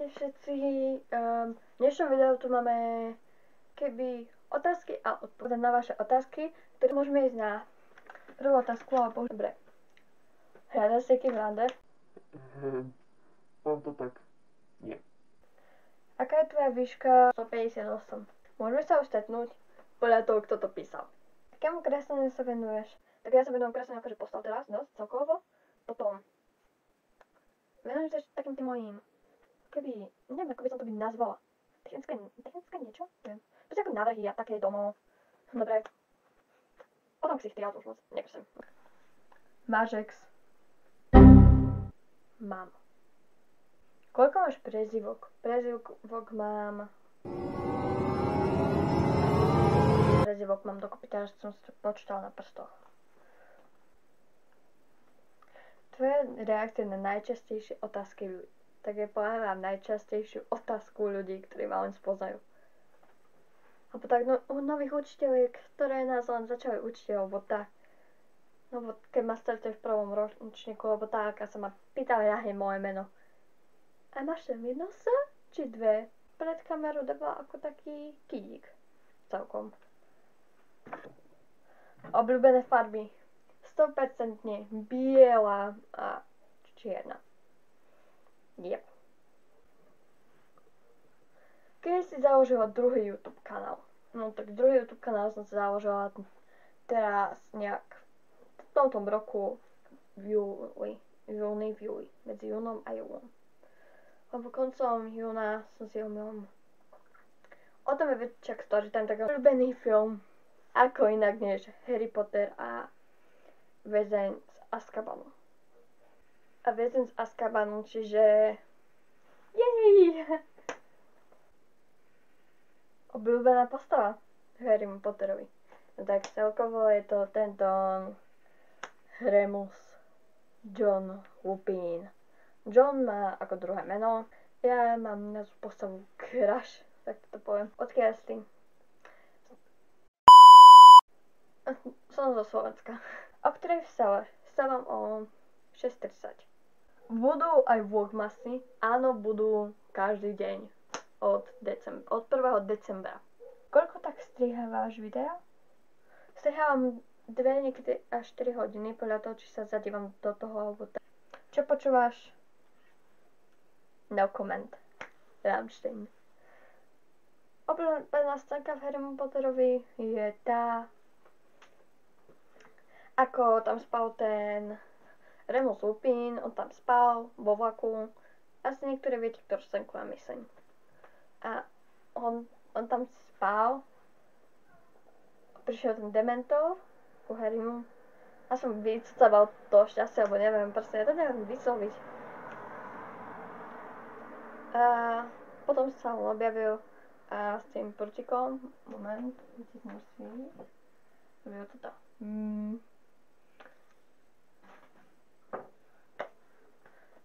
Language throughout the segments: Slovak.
Ahojte všetci, v dnešnom videu tu máme otázky a odpovede na vaše otázky, ktoré môžeme ísť na prvú otázku, alebo dobre. Hľadaš si kým rande? Mám to tak, nie. Aká je tvoja výška? 158. Môžeme sa už stretnúť podľa toho, kto to písal. Akému kresleniu sa venuješ? Tak ja sa venujem kresleniu akože postav teraz, dosť celkovo. Potom venujem sa takým tým mojím neviem, ako by som to nazvala. Technické niečo? Neviem. To sú ako návrhy a také domov. Dobre. Potom si ich trial už moc nechcem. Máš ex? Mám. Koľko máš prezývok? Prezývok mám dokopy, teraz som si to počítala na prstoch. Tvoje reakcie na najčastejšie otázky ľudí. Tak je pohľadám najčastejšiu otázku ľudí, ktorí ma len spoznajú. Alebo tak u nových učiteľiek, ktoré nás len začali učiť, alebo tak. No keď ma stretli v prvom ročníku, alebo tak, a sa ma pýtali na moje meno. A máš tam jedno S, či dve? Pred kamerou dáva ako taký kýdik. Celkom. Obľúbené farby. 100% biela a čierna. Yep. Keď si založila druhý YouTube kanál? No tak druhý YouTube kanál som si založila teraz nejak v tomto roku v júli, medzi júnom a júlom. Lebo koncom júna som si omylom. O tom je väčšia story, tam taký obľúbený film, ako inak než Harry Potter a Väzeň z Azkabanu. A Väzeň z Azkabanu, čiže jej! Obľúbená postava Harry Potterovi. No tak celkovo je to tento Remus John Lupin. John má ako druhé meno. Ja mám na postavu crush, tak to poviem. Odkiaľ s tým? Som zo Slovenska. O ktorej vstávaš? Vstávam o 6:30. Budú aj vlogmasy? Áno, budú každý deň od 1. decembra. Koľko tak strihávaš videa? Strihávam 2, niekedy až 4 hodiny, podľa toho, či sa zadívam do toho alebo tak. Čo počúvaš? No comment. Rammstein. Obľúbená scénka v Harry Potterovi je tá, ako tam spal ten Remus Lupin, on tam spal vo vlaku. Asi niektoré viete, ktorú scénku mám myslím. A on tam spal. Prišiel ten Dementor ku Harrymu. A som vycúcaval to šťastie, alebo neviem, proste ja to neviem vysloviť. A potom sa on objavil a s tým prútikom, moment, vycítim si, robil toto.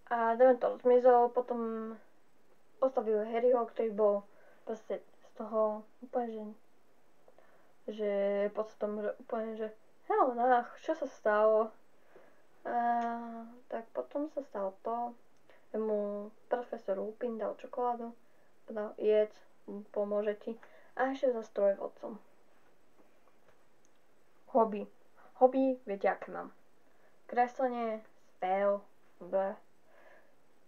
A Dementor zmizol, potom postavil Harryho, ktorý bol proste z toho úplne, že potom úplne, že čo sa stalo? Tak potom sa stalo to, že mu profesor Lupin dal čokoládu, povedal jedz, pomôže ti a ešte za strojvodcom. Hobby, viete aké mám. Kreslenie, spev,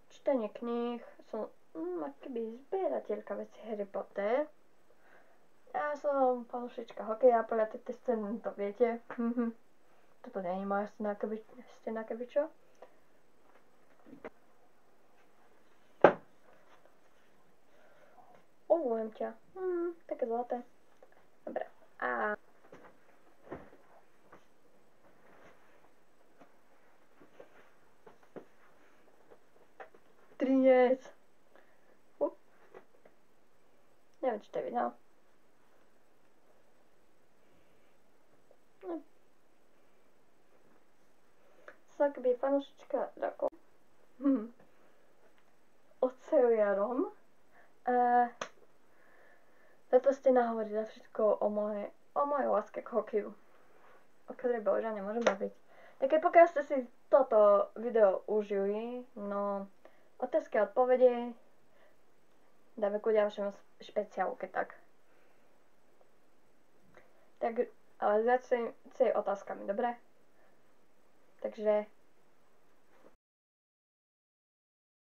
čítanie kníh, som akoby zbierateľka veci Harry Potter. Ja som fanúšička hokeja, podľa tej scény to viete. Toto nie je moja scéna, keby čo. Obľúbujem ťa. Také zlaté. Dobre. A Trinec. Neviem, či to je videl. Som akoby fanúšička drakov. Oceľiarom. Táto stena hovorí za všetko o mojej láske k hokeju. O ktorej bohužiaľ nemôžem baviť. Tak pokiaľ ste si toto video užili, no otázky a odpovede dáme ku ďalšiemu špeciálu, keď tak. Tak, ale začnem otázkami, dobre? Takže